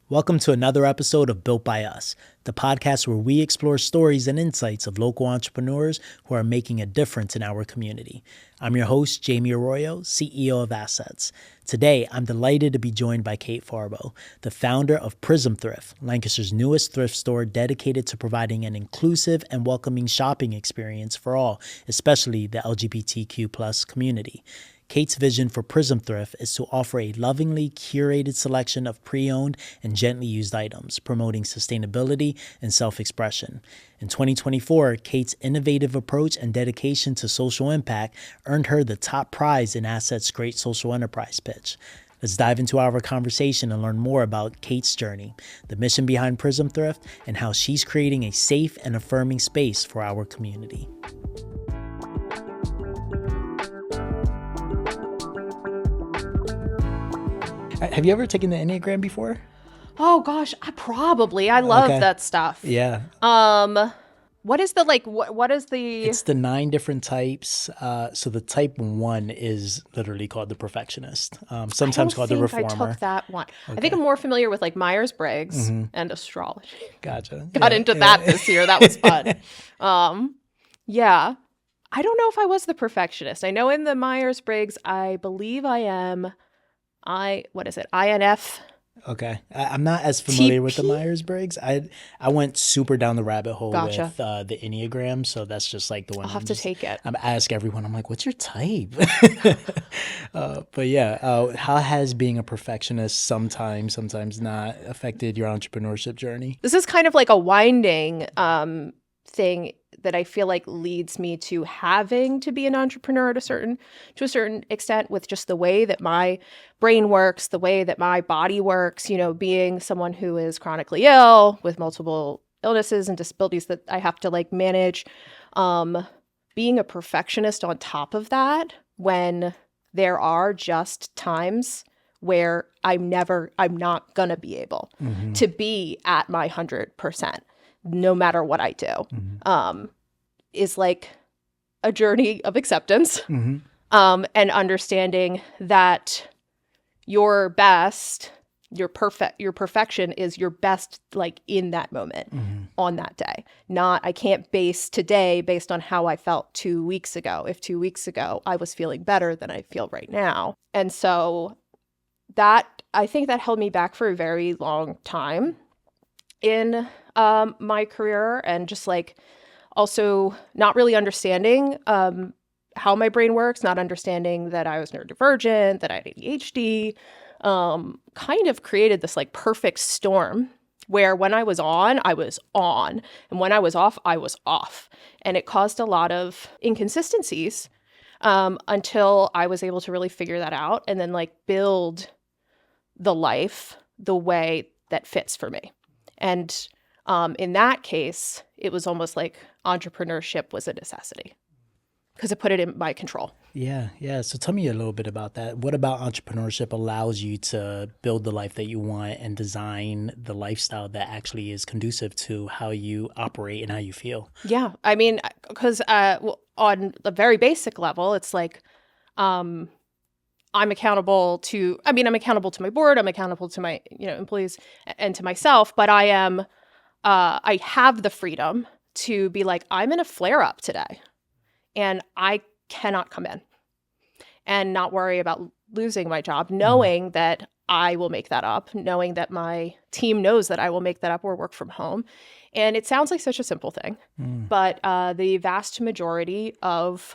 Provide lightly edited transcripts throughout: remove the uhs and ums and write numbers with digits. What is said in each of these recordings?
Welcome to another episode of Built by Us, the podcast where we explore stories and insights of local entrepreneurs who are making a difference in our community. I'm your host, Jamie Arroyo, CEO of Assets. Today, I'm delighted to be joined by Kate Farbo, the founder of Prism Thrift, Lancaster's newest thrift store dedicated to providing an inclusive and welcoming shopping experience for all, especially the LGBTQ+ community. Kate's vision for Prism Thrift is to offer a lovingly curated selection of pre-owned and gently used items, promoting sustainability and self-expression. In 2024, Kate's innovative approach and dedication to social impact earned her the top prize in Assets' Great Social Enterprise pitch. Let's dive into our conversation and learn more about Kate's journey, the mission behind Prism Thrift, and how she's creating a safe and affirming space for our community. Have you ever taken the Enneagram before? Oh gosh, I love that stuff. Yeah. What is the what is the It's the 9 different types. So the type 1 is literally called the perfectionist, sometimes called the reformer. I took that one. Okay. I think I'm more familiar with like Myers-Briggs and astrology. Gotcha. Got into that this year. That was fun. Yeah. I don't know if I was the perfectionist. I know in the Myers-Briggs, I believe I am INF. Okay. I'm not as familiar with the TP? Myers-Briggs. I went super down the rabbit hole Gotcha. with the Enneagram, so that's just like the one I'll have to take it. I ask everyone, I'm like, what's your type? But yeah, how has being a perfectionist sometimes not affected your entrepreneurship journey? This is kind of like a winding thing that I feel like leads me to having to be an entrepreneur to a certain extent, with just the way that my brain works, the way that my body works, being someone who is chronically ill with multiple illnesses and disabilities that I have to like manage. Being a perfectionist on top of that, when there are just times where I'm not gonna be able to be at my 100%. No matter what I do, is like a journey of acceptance, and understanding that your perfection is your best, like in that moment, on that day. I can't base today based on how I felt 2 weeks ago. If 2 weeks ago I was feeling better than I feel right now. And so I think that held me back for a very long time in my career, and just like also not really understanding how my brain works, not understanding that I was neurodivergent, that I had ADHD, kind of created this like perfect storm where when I was on, and when I was off. And it caused a lot of inconsistencies until I was able to really figure that out and then like build the life the way that fits for me. And in that case, it was almost like entrepreneurship was a necessity because it put it in my control. Yeah. So tell me a little bit about that. What about entrepreneurship allows you to build the life that you want and design the lifestyle that actually is conducive to how you operate and how you feel? Yeah. I mean, because on a very basic level, it's like I'm accountable to my board, I'm accountable to my employees and to myself, but I have the freedom to be like, I'm in a flare up today and I cannot come in and not worry about losing my job, knowing that I will make that up, knowing that my team knows that I will make that up or work from home. And it sounds like such a simple thing, but the vast majority of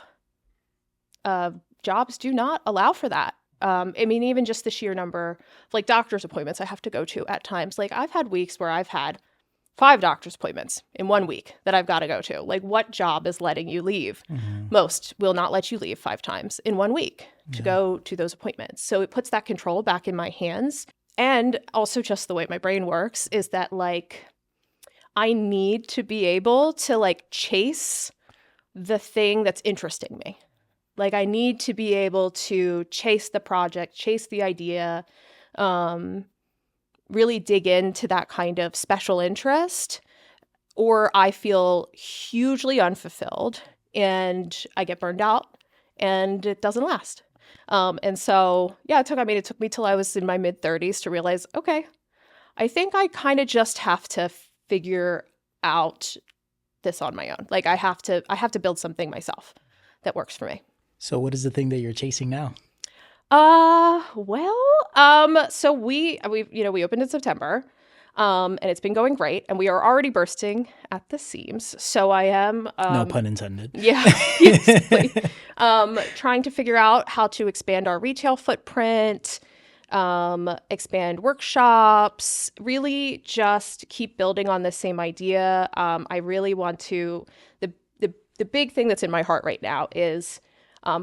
jobs do not allow for that. I mean, even just the sheer number of like doctor's appointments I have to go to at times. Like I've had weeks where I've had 5 doctor's appointments in 1 week that I've got to go to. Like what job is letting you leave? Most will not let you leave 5 times in 1 week to go to those appointments. So it puts that control back in my hands. And also just the way my brain works is that like I need to be able to like chase the thing that's interesting me. Like I need to be able to chase the project, chase the idea, really dig into that kind of special interest, or I feel hugely unfulfilled and I get burned out and it doesn't last. And so, yeah, it took me till I was in my mid-30s to realize, okay, I think I kind of just have to figure out this on my own. Like I have to build something myself that works for me. So what is the thing that you're chasing now? So we opened in September, and it's been going great, and we are already bursting at the seams. So I am, No pun intended. Yeah, basically, trying to figure out how to expand our retail footprint, expand workshops, really just keep building on the same idea. I really want to, the big thing that's in my heart right now is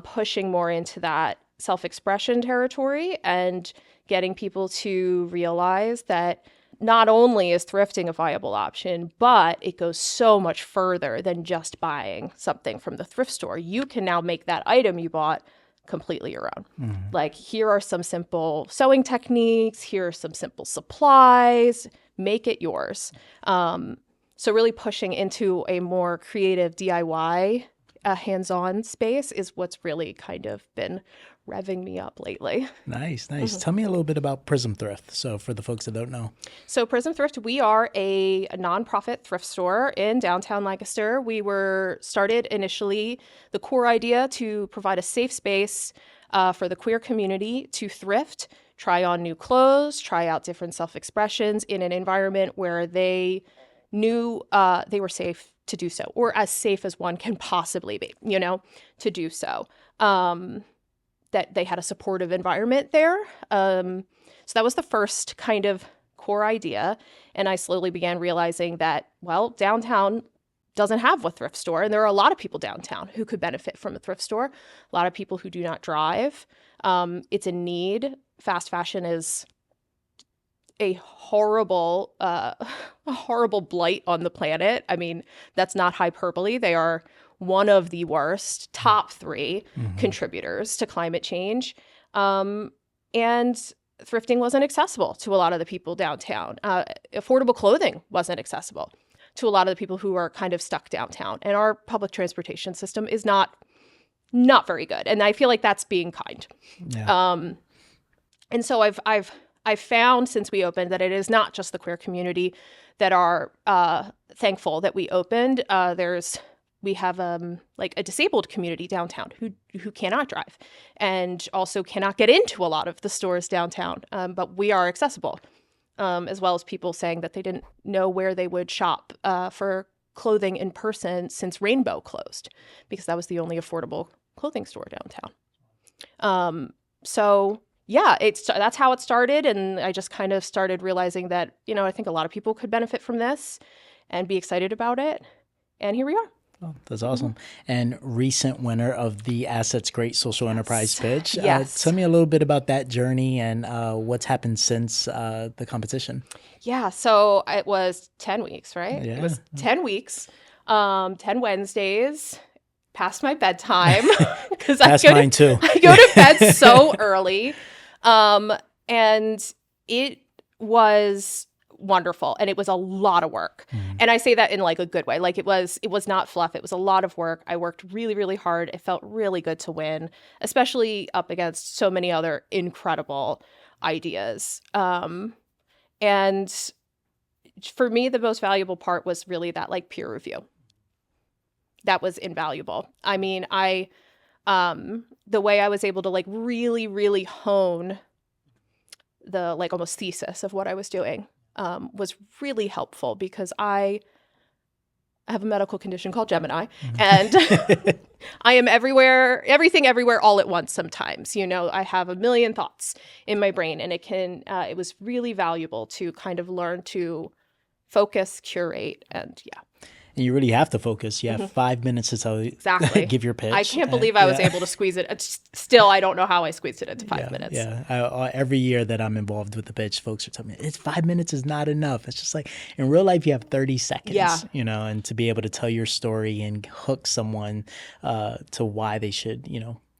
pushing more into that self-expression territory and getting people to realize that not only is thrifting a viable option, but it goes so much further than just buying something from the thrift store. You can now make that item you bought completely your own. Mm-hmm. Like, here are some simple sewing techniques, here are some simple supplies, make it yours. So really pushing into a more creative DIY hands-on space is what's really kind of been revving me up lately. Nice. Mm-hmm. Tell me a little bit about Prism Thrift. So for the folks that don't know. So Prism Thrift, we are a nonprofit thrift store in downtown Lancaster. We were started initially, the core idea to provide a safe space for the queer community to thrift, try on new clothes, try out different self-expressions in an environment where they knew they were safe to do so, or as safe as one can possibly be, to do so. That they had a supportive environment there. So that was the first kind of core idea. And I slowly began realizing that, well, downtown doesn't have a thrift store. And there are a lot of people downtown who could benefit from a thrift store. A lot of people who do not drive. It's a need. Fast fashion is a horrible blight on the planet. I mean, that's not hyperbole. They are one of the worst, top 3 contributors to climate change. And thrifting wasn't accessible to a lot of the people downtown. Affordable clothing wasn't accessible to a lot of the people who are kind of stuck downtown. And our public transportation system is not very good. And I feel like that's being kind. Yeah. And so I've found since we opened that it is not just the queer community that are thankful that we opened. We have like a disabled community downtown who cannot drive and also cannot get into a lot of the stores downtown. But we are accessible, as well as people saying that they didn't know where they would shop for clothing in person since Rainbow closed, because that was the only affordable clothing store downtown. So yeah, that's how it started. And I just kind of started realizing that, I think a lot of people could benefit from this and be excited about it. And here we are. Oh, that's awesome. And recent winner of the Assets Great Social Enterprise Pitch. Yes. Tell me a little bit about that journey and what's happened since the competition. Yeah, so it was 10 weeks, right? Yeah. It was 10 weeks, 10 Wednesdays, past my bedtime. Past mine too. I go to bed so early. And it was wonderful. And it was a lot of work. And I say that in like a good way. Like it was not fluff. It was a lot of work. I worked really, really hard. It felt really good to win, especially up against so many other incredible ideas. And for me, the most valuable part was really that like peer review. That was invaluable. I mean, the way I was able to like really, really hone the like almost thesis of what I was doing was really helpful, because I have a medical condition called Gemini, and I am everything everywhere all at once sometimes. I have a million thoughts in my brain, and it was really valuable to kind of learn to focus, curate, and yeah. And you really have to focus. You have 5 minutes to tell exactly. give your pitch. I can't believe I was able to squeeze it. Still, I don't know how I squeezed it into 5 minutes. Yeah. Every year that I'm involved with the pitch, folks are telling me, 5 minutes is not enough. It's just like, in real life, you have 30 seconds, and to be able to tell your story and hook someone to why they should,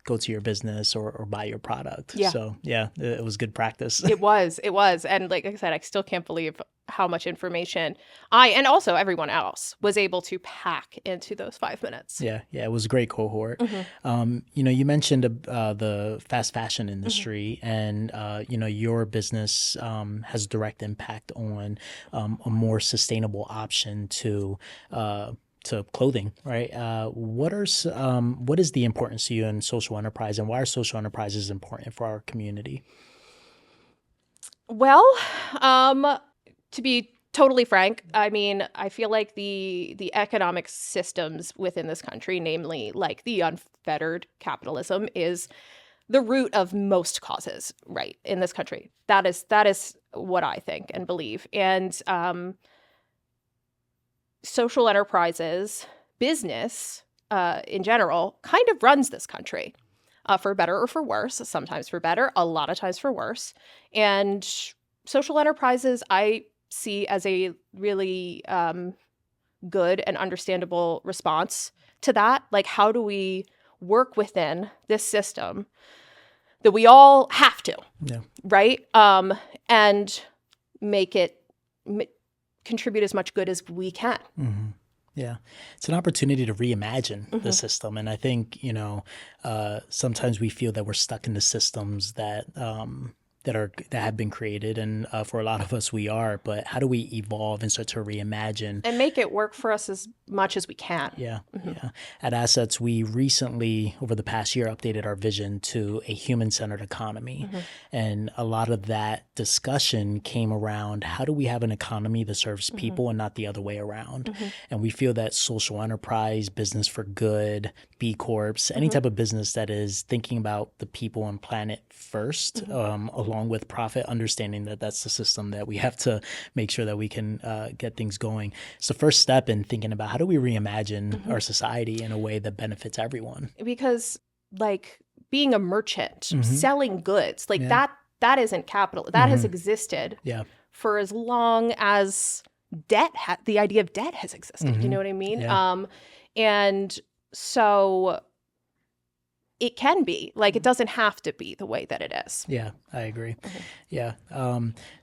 go to your business or buy your product. Yeah. So yeah, it was good practice. It was. And like I said, I still can't believe how much information and also everyone else was able to pack into those 5 minutes. Yeah, it was a great cohort. Mm-hmm. You mentioned the fast fashion industry, and your business has direct impact on a more sustainable option to clothing, right? What is the importance to you in social enterprise, and why are social enterprises important for our community? Well, to be totally frank, I mean, I feel like the economic systems within this country, namely like the unfettered capitalism, is the root of most causes, right, in this country. That is what I think and believe. And social enterprises, business in general, kind of runs this country. For better or for worse, sometimes for better, a lot of times for worse. And social enterprises, I see as a really good and understandable response to that. Like, how do we work within this system that we all have to, right? And make it contribute as much good as we can. Mm-hmm. Yeah, it's an opportunity to reimagine the system. And I think, sometimes we feel that we're stuck in the systems that have been created. And for a lot of us, we are. But how do we evolve and start to reimagine? And make it work for us as much as we can. Yeah. At Assets, we recently, over the past year, updated our vision to a human-centered economy. And a lot of that discussion came around, how do we have an economy that serves people and not the other way around? And we feel that social enterprise, business for good, B Corps, any type of business that is thinking about the people and planet first, along with profit, understanding that that's the system that we have to make sure that we can get things going. It's the first step in thinking about how do we reimagine our society in a way that benefits everyone? Because like being a merchant, selling goods, like that isn't capital. That has existed for as long as the idea of debt has existed. You know what I mean? Yeah. And so it can be like, it doesn't have to be the way that it is. Yeah, I agree. Yeah.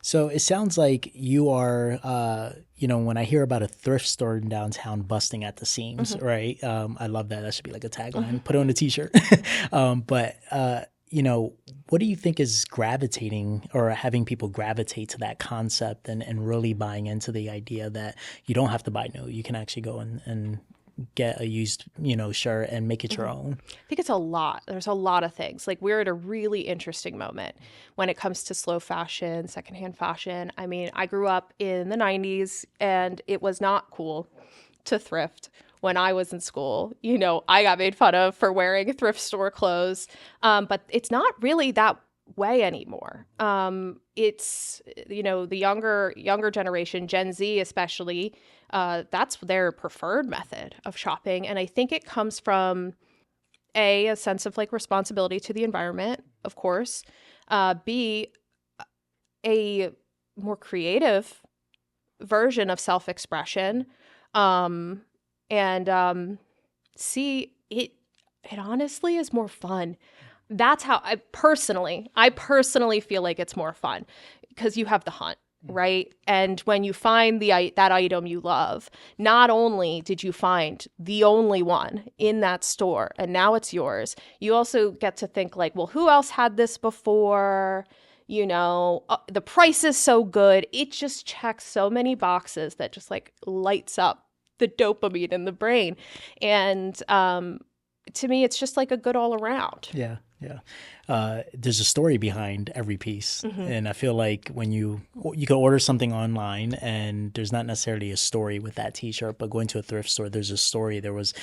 So it sounds like you are, when I hear about a thrift store in downtown busting at the seams, right? I love that. That should be like a tagline. Put it on a t-shirt. But what do you think is gravitating or having people gravitate to that concept and really buying into the idea that you don't have to buy new, you can actually go and get a used, shirt and make it your own? I think it's a lot. There's a lot of things. Like, we're at a really interesting moment when it comes to slow fashion, secondhand fashion. I mean, I grew up in the 90s and it was not cool to thrift. When I was in school, I got made fun of for wearing thrift store clothes. But it's not really that way anymore. It's, the younger generation, Gen Z especially, that's their preferred method of shopping. And I think it comes from a sense of like responsibility to the environment, of course. B, a more creative version of self-expression. And C, it honestly is more fun. That's how I personally feel like it's more fun because you have the hunt, right? And when you find that item you love, not only did you find the only one in that store and now it's yours, you also get to think like, well, who else had this before? The price is so good. It just checks so many boxes that just like lights up the dopamine in the brain. And to me, it's just like a good all around. Yeah. There's a story behind every piece. And I feel like when you can order something online and there's not necessarily a story with that t-shirt, but going to a thrift store, there's a story. There was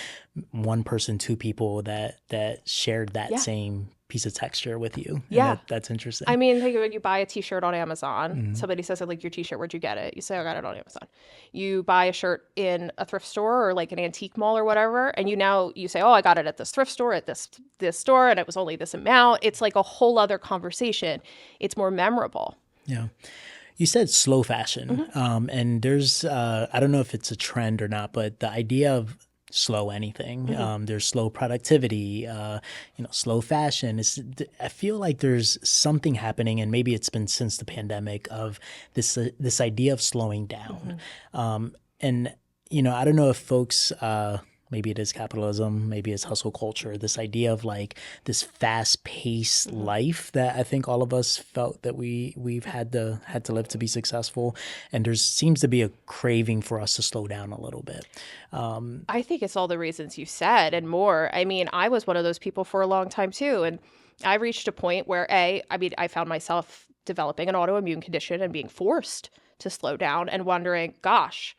one person, two people that shared that same piece of texture with you. And that's interesting. I mean, think when you buy a t-shirt on Amazon, somebody says, like, your t-shirt, where'd you get it? You say, I got it on Amazon. You buy a shirt in a thrift store or like an antique mall or whatever, and you say, oh, I got it at this thrift store at this store, and it was only this amount. It's like a whole other conversation. It's more memorable. Yeah. You said slow fashion, and there's, I don't know if it's a trend or not, but the idea of slow anything. There's slow productivity, slow fashion. I feel like there's something happening, and maybe it's been since the pandemic, of this idea of slowing down. And I don't know if folks, maybe it is capitalism, maybe it's hustle culture, this idea of like this fast-paced life that I think all of us felt that we've had to live to be successful. And there seems to be a craving for us to slow down a little bit. I think it's all the reasons you said and more. I mean, I was one of those people for a long time too. And I reached a point where I found myself developing an autoimmune condition and being forced to slow down and wondering, gosh,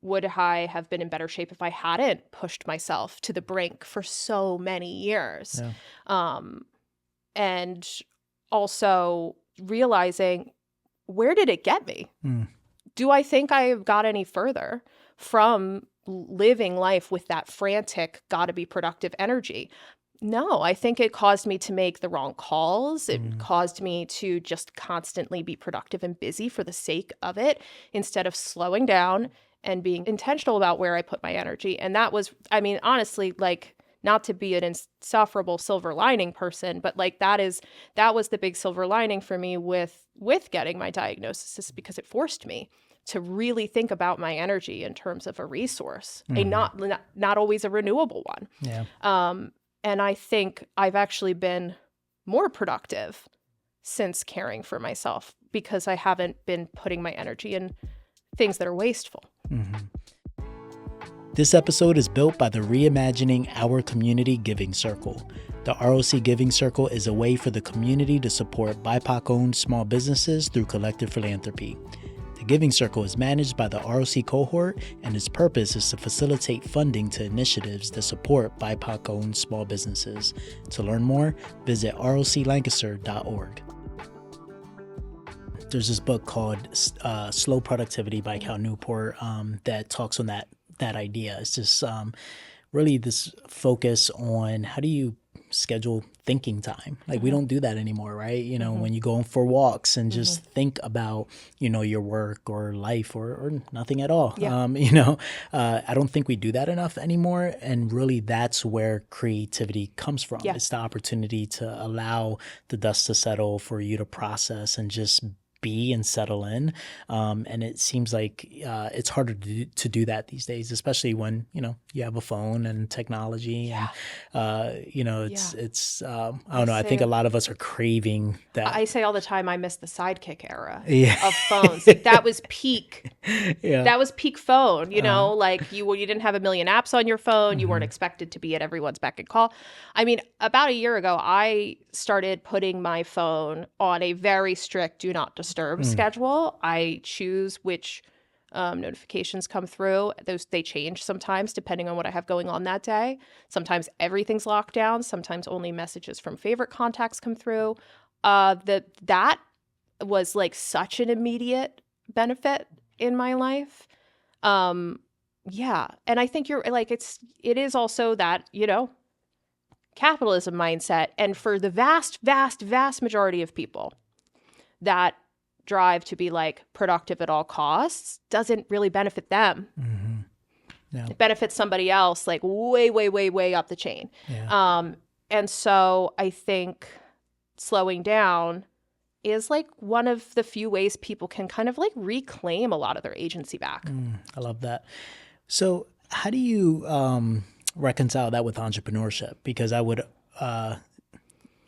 would I have been in better shape if I hadn't pushed myself to the brink for so many years? Yeah. And also realizing, where did it get me? Do I think I got any further from living life with that frantic, gotta be productive energy? No, I think it caused me to make the wrong calls. It caused me to just constantly be productive and busy for the sake of it, instead of slowing down and being intentional about where I put my energy. And that was, honestly, like, not to be an insufferable silver lining person, but like that was the big silver lining for me with getting my diagnosis, because it forced me to really think about my energy in terms of a resource, a not always a renewable one. Yeah. And I think I've actually been more productive since caring for myself, because I haven't been putting my energy in things that are wasteful. This episode is built by the Reimagining Our Community Giving Circle. The ROC Giving Circle is a way for the community to support BIPOC-owned small businesses through collective philanthropy. The Giving Circle is managed by the ROC cohort, and its purpose is to facilitate funding to initiatives that support BIPOC-owned small businesses. To learn more, visit roclancaster.org. There's this book called Slow Productivity by Cal Newport that talks on that idea. It's just really this focus on how do you schedule thinking time. Like we don't do that anymore, right? When you go for walks and just think about, your work or life or nothing at all. Yeah. I don't think we do that enough anymore. And really that's where creativity comes from. Yeah. It's the opportunity to allow the dust to settle, for you to process and just be and settle in. And it seems like it's harder to do that these days, especially when, you have a phone and technology. Yeah. And, it's I don't know. I think a lot of us are craving that. I say all the time, I miss the Sidekick era Yeah. of phones. Like that was peak. Yeah. That was peak phone, like you didn't have a million apps on your phone. You weren't expected to be at everyone's beck and call. About a year ago, I started putting my phone on a very strict do not disturb schedule. I choose which notifications come through. They change sometimes depending on what I have going on that day. Sometimes everything's locked down. Sometimes only messages from favorite contacts come through. That was like such an immediate benefit in my life. Yeah. And I think you're like, it is also that, capitalism mindset. And for the vast, vast, vast majority of people, that drive to be like productive at all costs doesn't really benefit them. No. It benefits somebody else like way, way, way, way up the chain. Yeah. And so I think slowing down is like one of the few ways people can kind of like reclaim a lot of their agency back. I love that. So how do you reconcile that with entrepreneurship? Because I would,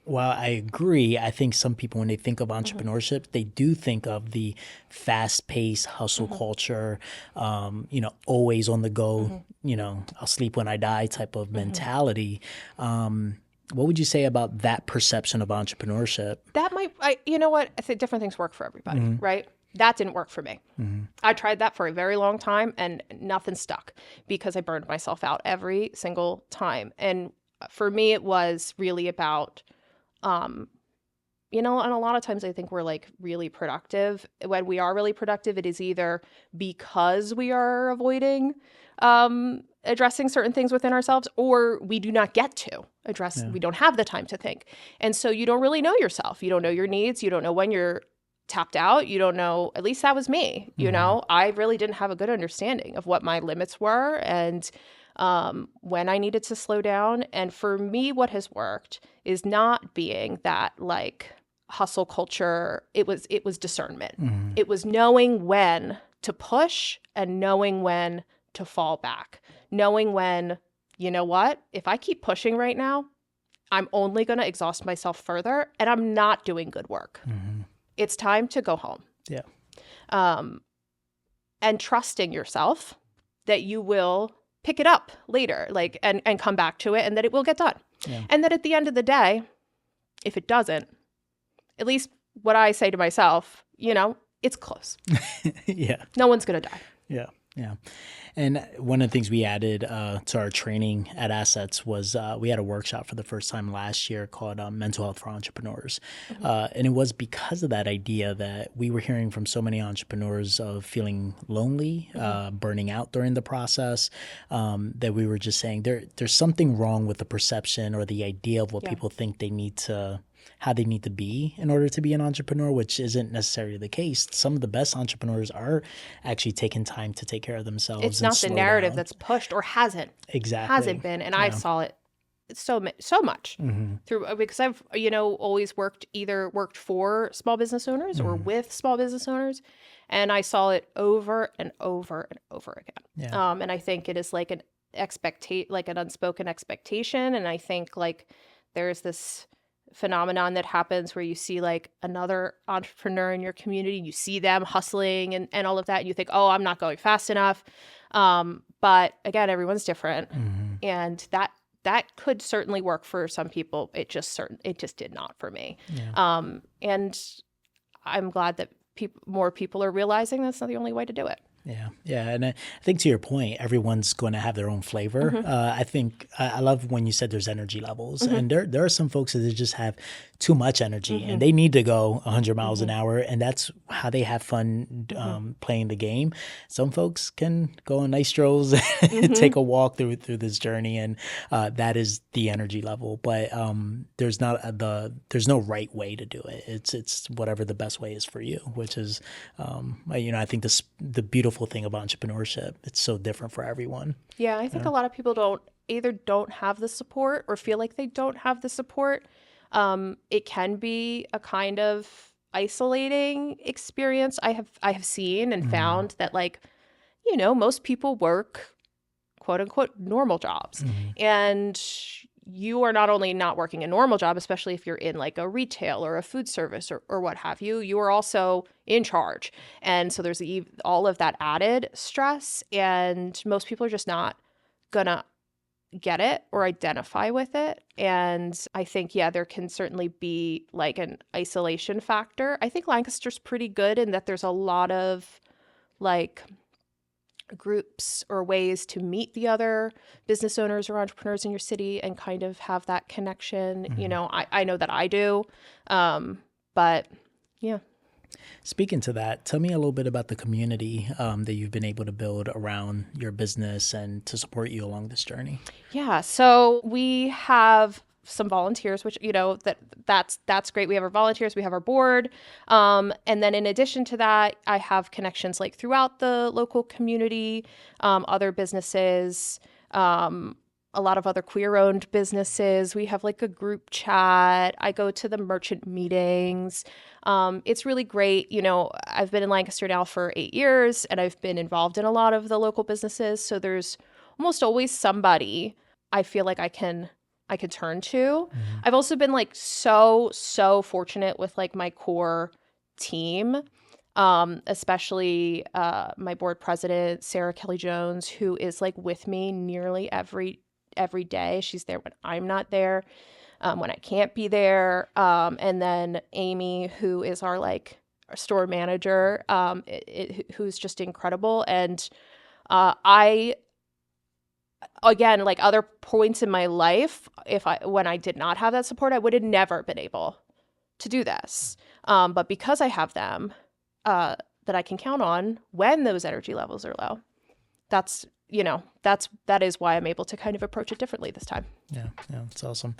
while I agree, I think some people, when they think of entrepreneurship, they do think of the fast-paced hustle culture, always on the go, I'll sleep when I die type of mentality. What would you say about that perception of entrepreneurship? That might, you know what? I think different things work for everybody, right? That didn't work for me. I tried that for a very long time and nothing stuck because I burned myself out every single time. And for me, it was really about, and a lot of times I think we're like really productive. When we are really productive, it is either because we are avoiding addressing certain things within ourselves, or we do not get to address, we don't have the time to think. And so you don't really know yourself. You don't know your needs. You don't know when you're tapped out. You don't know, at least that was me, I really didn't have a good understanding of what my limits were. And when I needed to slow down. And for me, what has worked is not being that like hustle culture. It was discernment. It was knowing when to push and knowing when to fall back, knowing when, you know what, if I keep pushing right now, I'm only going to exhaust myself further and I'm not doing good work. It's time to go home. Yeah. And trusting yourself that you will pick it up later, like, and come back to it, and that it will get done. Yeah. And that at the end of the day, if it doesn't, at least what I say to myself, you know, it's close. Yeah. No one's going to die. Yeah. Yeah. And one of the things we added to our training at Assets was we had a workshop for the first time last year called Mental Health for Entrepreneurs. And it was because of that idea that we were hearing from so many entrepreneurs of feeling lonely, burning out during the process, that we were just saying there's something wrong with the perception or the idea of what people think they need to, how they need to be in order to be an entrepreneur, which isn't necessarily the case. Some of the best entrepreneurs are actually taking time to take care of themselves. It's not the narrative that's pushed or hasn't. Exactly. Hasn't been. And I saw it so much through, because I've, you know, always worked for small business owners or with small business owners. And I saw it over and over and over again. Yeah. And I think it is like an unspoken expectation. And I think like there's this phenomenon that happens where you see like another entrepreneur in your community, you see them hustling and all of that, and you think, oh, I'm not going fast enough. But again, everyone's different. And that could certainly work for some people. It just did not for me. Yeah. And I'm glad that more people are realizing that's not the only way to do it. Yeah. Yeah. And I think to your point, everyone's going to have their own flavor. I think I love when you said there's energy levels, and there are some folks that just have too much energy and they need to go 100 miles an hour, and that's how they have fun playing the game. Some folks can go on nice strolls and take a walk through this journey, and that is the energy level. But there's no right way to do it. It's whatever the best way is for you, which is I think the beautiful thing about entrepreneurship, it's so different for everyone. Yeah, I think a lot of people don't have the support or feel like they don't have the support. It can be a kind of isolating experience. I have seen and found that, like, you know, most people work quote unquote normal jobs, and you are not only not working a normal job, especially if you're in like a retail or a food service or what have you, you are also in charge. And so there's all of that added stress, and most people are just not gonna get it or identify with it. And I think, yeah, there can certainly be like an isolation factor. I think Lancaster's pretty good in that there's a lot of like groups or ways to meet the other business owners or entrepreneurs in your city and kind of have that connection. You know, I know that I do. But yeah. Speaking to that, tell me a little bit about the community that you've been able to build around your business and to support you along this journey. Yeah. So we have some volunteers, which, you know, that's great. We have our volunteers, we have our board. And then in addition to that, I have connections like throughout the local community, other businesses, a lot of other queer-owned businesses. We have like a group chat. I go to the merchant meetings. It's really great. You know, I've been in Lancaster now for 8 years, and I've been involved in a lot of the local businesses. So there's almost always somebody I feel like I can turn to. I've also been like so fortunate with like my core team, especially my board president, Sarah Kelly Jones, who is like with me nearly every day. She's there when I'm not there, when I can't be there. And then Amy, who is our store manager, who's just incredible. And again, like other points in my life, when I did not have that support, I would have never been able to do this. But because I have them, that I can count on when those energy levels are low, that is why I'm able to kind of approach it differently this time. Yeah, it's awesome.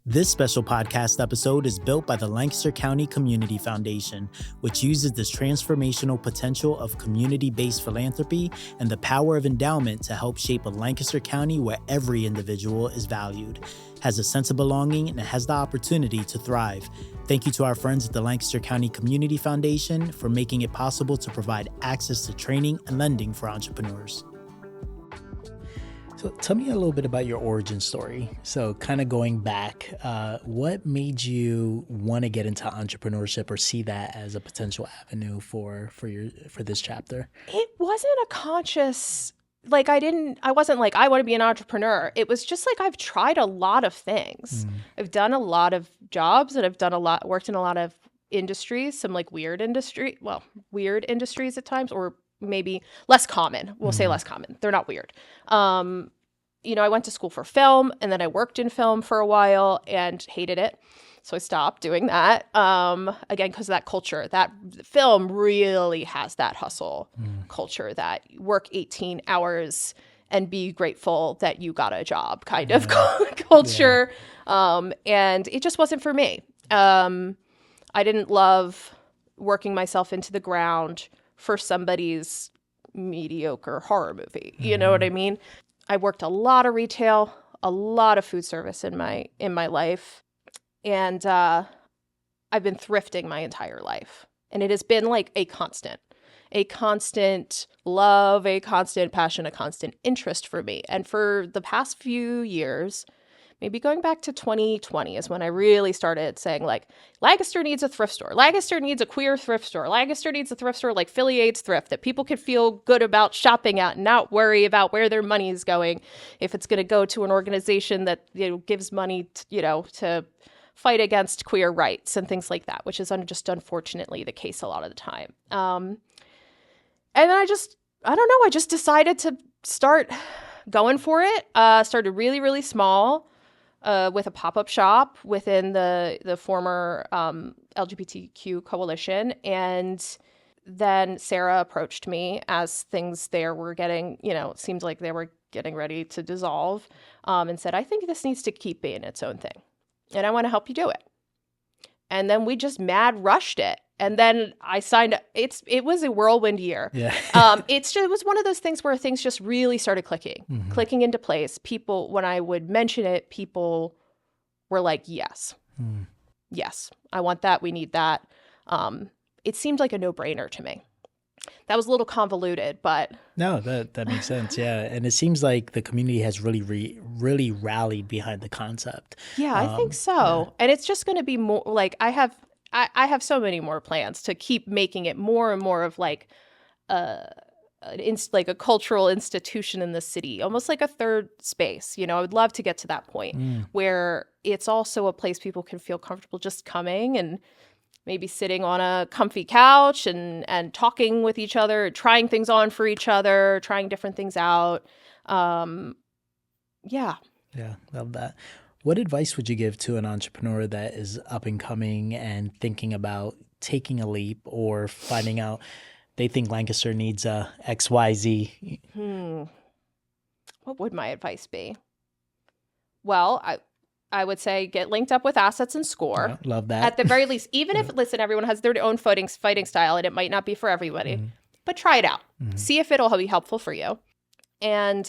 This special podcast episode is built by the Lancaster County Community Foundation, which uses this transformational potential of community-based philanthropy and the power of endowment to help shape a Lancaster County where every individual is valued, has a sense of belonging, and has the opportunity to thrive. Thank you to our friends at the Lancaster County Community Foundation for making it possible to provide access to training and lending for entrepreneurs. So tell me a little bit about your origin story. So kind of going back, what made you want to get into entrepreneurship or see that as a potential avenue for this chapter? It wasn't a conscious, I wasn't like, I want to be an entrepreneur. It was just like, I've tried a lot of things. I've done a lot of jobs and worked in a lot of industries, some like weird industries at times, or maybe less common. We'll say less common. They're not weird. I went to school for film, and then I worked in film for a while and hated it. So I stopped doing that. Again, because of that culture, that film really has that hustle culture, that work 18 hours and be grateful that you got a job kind of culture. Yeah. And it just wasn't for me. I didn't love working myself into the ground for somebody's mediocre horror movie. You know what I mean? I worked a lot of retail, a lot of food service in my life. And I've been thrifting my entire life. And it has been like a constant love, a constant passion, a constant interest for me. And for the past few years, maybe going back to 2020 is when I really started saying like, Lancaster needs a thrift store. Lancaster needs a queer thrift store. Lancaster needs a thrift store like Philly AIDS Thrift that people can feel good about shopping at and not worry about where their money is going. If it's going to go to an organization that gives money to fight against queer rights and things like that, which is just unfortunately the case a lot of the time. And then I just decided to start going for it. Started really, really small. With a pop-up shop within the former LGBTQ coalition. And then Sarah approached me as things there were getting, it seemed like they were getting ready to dissolve, and said, I think this needs to keep being its own thing. And I want to help you do it. And then we just mad rushed it. And then I signed up. It was a whirlwind year. Yeah. It was one of those things where things just really started clicking into place. People, when I would mention it, people were like, yes, yes, I want that. We need that. It seemed like a no-brainer to me. That was a little convoluted, but no, that makes sense. Yeah, and it seems like the community has really rallied behind the concept. Yeah, I think so. Yeah. And it's just going to be more like I have so many more plans to keep making it more and more of like a cultural institution in the city, almost like a third space. I would love to get to that point where it's also a place people can feel comfortable just coming and maybe sitting on a comfy couch and talking with each other, trying things on for each other, trying different things out. Yeah, love that. What advice would you give to an entrepreneur that is up and coming and thinking about taking a leap or finding out they think Lancaster needs a XYZ? What would my advice be? Well, I would say get linked up with assets and score. Yeah, love that. At the very least, even if, listen, everyone has their own fighting style and it might not be for everybody, but try it out. See if it'll be helpful for you. And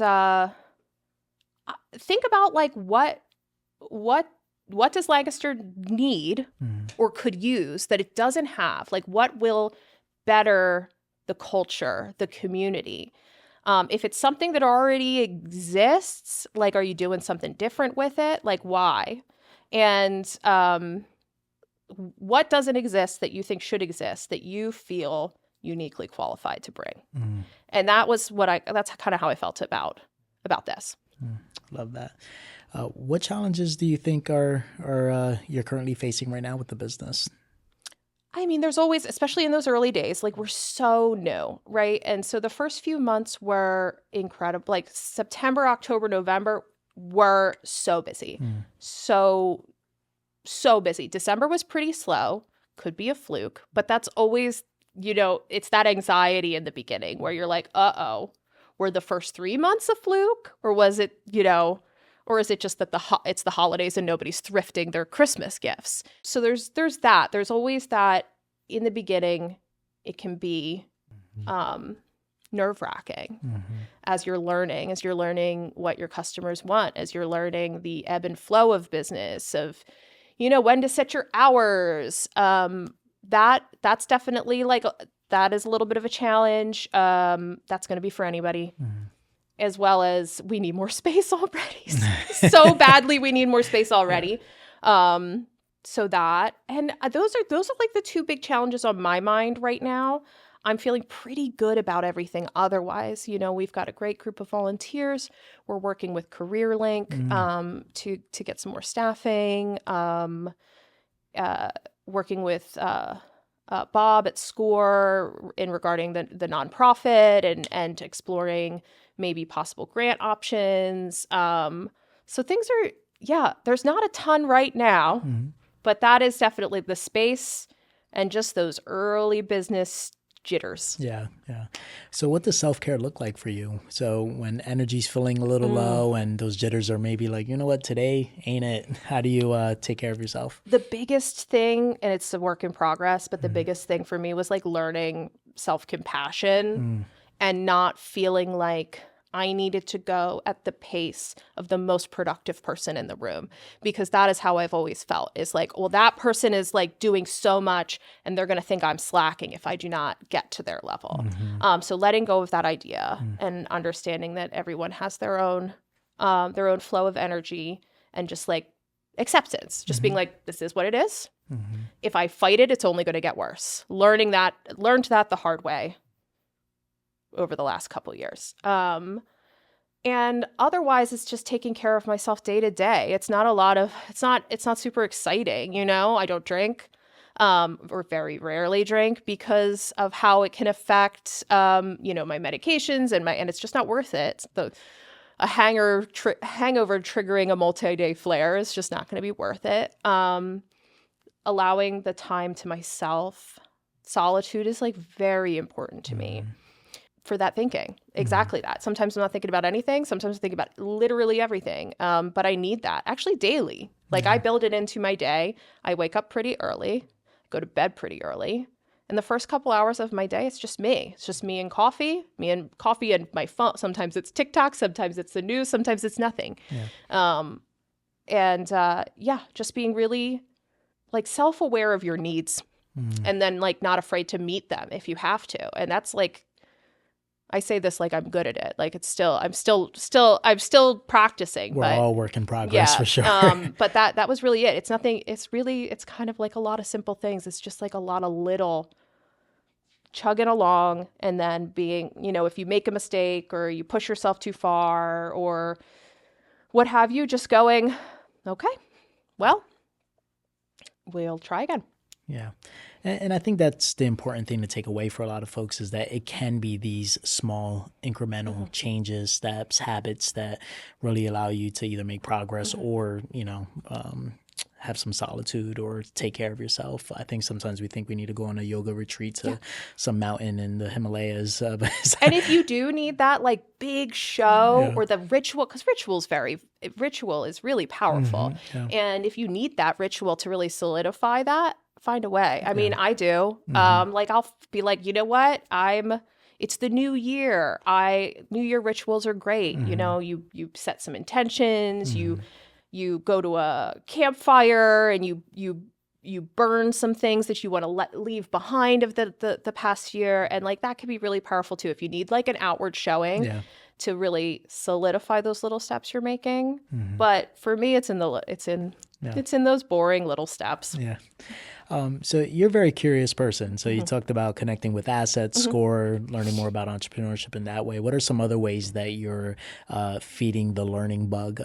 think about like what does Lancaster need or could use that it doesn't have? Like what will better the culture, the community? If it's something that already exists, like, are you doing something different with it? Like, why? And what doesn't exist that you think should exist that you feel uniquely qualified to bring? And that's kind of how I felt about this. Love that. What challenges do you think are you're currently facing right now with the business? I mean, there's always, especially in those early days, like we're so new, right? And so the first few months were incredible. Like September, October, November were so busy. So busy. December was pretty slow. Could be a fluke, but that's always, it's that anxiety in the beginning where you're like, were the first 3 months a fluke? Or was it, Or is it just that it's the holidays and nobody's thrifting their Christmas gifts? So there's that. There's always that in the beginning. It can be nerve-wracking as you're learning what your customers want, as you're learning the ebb and flow of business, of, when to set your hours. That's definitely that is a little bit of a challenge. That's going to be for anybody. As well as we need more space already. So badly we need more space already. So that, and those are like the two big challenges on my mind right now. I'm feeling pretty good about everything otherwise. We've got a great group of volunteers. We're working with CareerLink to get some more staffing, working with Bob at SCORE in regarding the nonprofit and exploring maybe possible grant options. So things are, there's not a ton right now, but that is definitely the space and just those early business jitters. Yeah. So what does self-care look like for you? So when energy's feeling a little low and those jitters are maybe like, you know what, today ain't it? How do you take care of yourself? The biggest thing, and it's a work in progress, but the biggest thing for me was learning self-compassion and not feeling like I needed to go at the pace of the most productive person in the room, because that is how I've always felt, is that person is doing so much and they're going to think I'm slacking if I do not get to their level. So letting go of that idea and understanding that everyone has their own flow of energy, and just acceptance, just being this is what it is. If I fight it, it's only going to get worse. Learned that the hard way over the last couple years. And otherwise it's just taking care of myself day to day. It's not super exciting. I don't drink, or very rarely drink, because of how it can affect, my medications and it's just not worth it. A hangover triggering a multi-day flare is just not going to be worth it. Allowing the time to myself, solitude is very important to me. For that thinking. Exactly that. Sometimes I'm not thinking about anything. Sometimes I think about literally everything. But I need that actually daily. I build it into my day. I wake up pretty early, go to bed pretty early. And the first couple hours of my day, it's just me. It's just me and coffee and my phone. Sometimes it's TikTok. Sometimes it's the news. Sometimes it's nothing. Just being really self-aware of your needs, and then not afraid to meet them if you have to. And that's I say this I'm good at it. I'm still practicing. We're all work in progress, for sure. But that was really it. It's nothing. It's kind of a lot of simple things. It's just a lot of little chugging along, and then being, if you make a mistake or you push yourself too far or what have you, just going, okay, well, we'll try again. Yeah. And I think that's the important thing to take away for a lot of folks, is that it can be these small incremental changes, steps, habits that really allow you to either make progress or, have some solitude or take care of yourself. I think sometimes we think we need to go on a yoga retreat to some mountain in the Himalayas. And if you do need that big show or the ritual, because ritual is really powerful. And if you need that ritual to really solidify that, find a way. I mean, I do. I'll be you know what? It's the new year. New Year rituals are great. You set some intentions, you go to a campfire and you burn some things that you want to leave behind of the past year. And that can be really powerful too. If you need an outward showing to really solidify those little steps you're making. But for me, it's in those boring little steps. Yeah. So you're a very curious person. So you talked about connecting with assets, SCORE, learning more about entrepreneurship in that way. What are some other ways that you're feeding the learning bug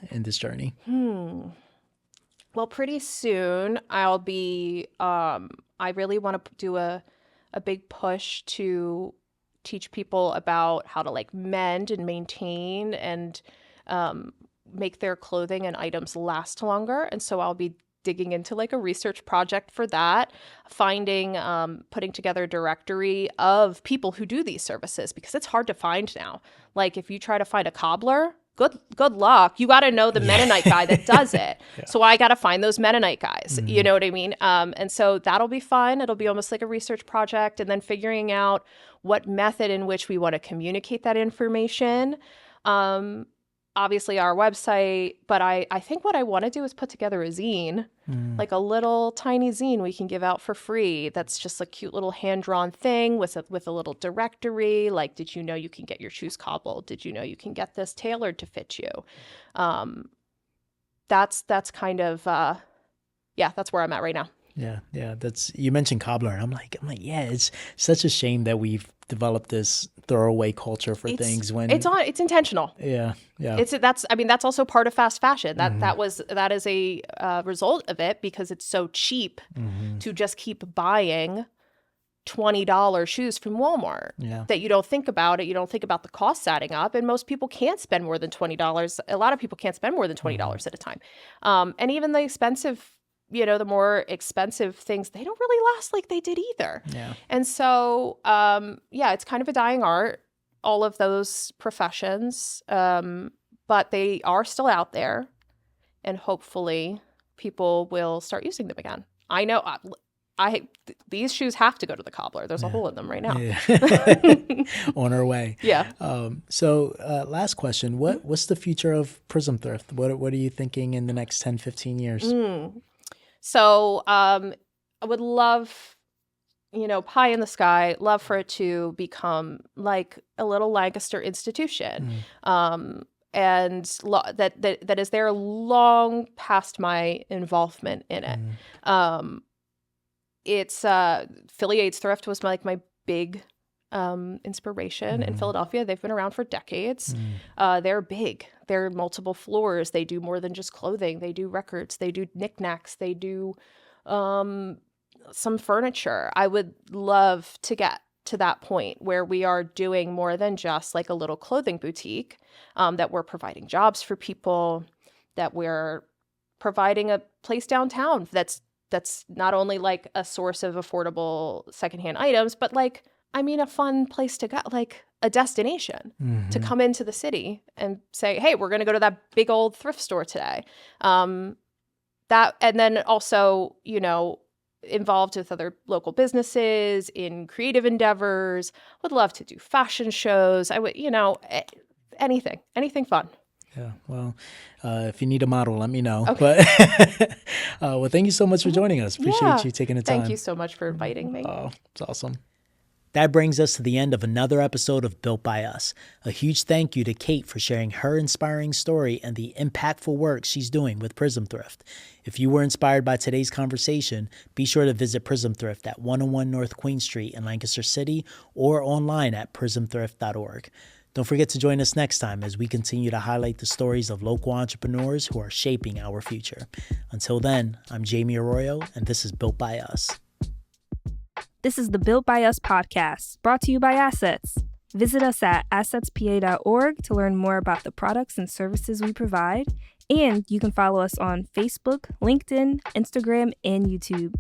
in this journey? Well, pretty soon I'll be, I really want to do a big push to teach people about how to mend and maintain and make their clothing and items last longer. And so I'll be digging into a research project for that, putting together a directory of people who do these services, because it's hard to find now. If you try to find a cobbler, good luck. You got to know the Mennonite guy that does it. Yeah. So I got to find those Mennonite guys. You know what I mean? And so that'll be fun. It'll be almost like a research project, and then figuring out what method in which we want to communicate that information. Obviously our website, but I think what I want to do is put together a zine, like a little tiny zine we can give out for free. That's just a cute little hand-drawn thing with a little directory. Like, did you know you can get your shoes cobbled? Did you know you can get this tailored to fit you? That's kind of, that's where I'm at right now. Yeah. You mentioned cobbler, and I'm like, yeah, it's such a shame that we've developed this throwaway culture for things when it's intentional. Yeah. That's also part of fast fashion. That is a result of it, because it's so cheap to just keep buying $20 shoes from Walmart that you don't think about it. You don't think about the costs adding up, and most people can't spend more than $20. A lot of people can't spend more than $20 at a time. And even the expensive, the more expensive things, they don't really last like they did either. Yeah. And so, it's kind of a dying art, all of those professions, but they are still out there, and hopefully people will start using them again. I know these shoes have to go to the cobbler. There's a hole in them right now. Yeah. On our way. Yeah. So last question, what's the future of Prism Thrift? What are you thinking in the next 10, 15 years? So I would love, pie in the sky, love for it to become like a little Lancaster institution. And that is there long past my involvement in it. It's Philly AIDS Thrift was my big inspiration in Philadelphia. They've been around for decades. They're big. They're multiple floors. They do more than just clothing. They do records. They do knickknacks. They do some furniture. I would love to get to that point where we are doing more than just like a little clothing boutique, that we're providing jobs for people, that we're providing a place downtown that's not only like a source of affordable secondhand items, but a fun place to go, like a destination to come into the city and say, hey, we're going to go to that big old thrift store today. And then also, involved with other local businesses in creative endeavors. Would love to do fashion shows. I would, anything fun. Yeah. Well, if you need a model, let me know. Okay. But well, thank you so much for joining us. Appreciate you taking the time. Thank you so much for inviting me. Oh, it's awesome. That brings us to the end of another episode of Built by Us. A huge thank you to Kate for sharing her inspiring story and the impactful work she's doing with Prism Thrift. If you were inspired by today's conversation, be sure to visit Prism Thrift at 101 North Queen Street in Lancaster City or online at prismthrift.org. Don't forget to join us next time as we continue to highlight the stories of local entrepreneurs who are shaping our future. Until then, I'm Jamie Arroyo, and this is Built by Us. This is the Built by Us podcast, brought to you by Assets. Visit us at assetspa.org to learn more about the products and services we provide, and you can follow us on Facebook, LinkedIn, Instagram, and YouTube.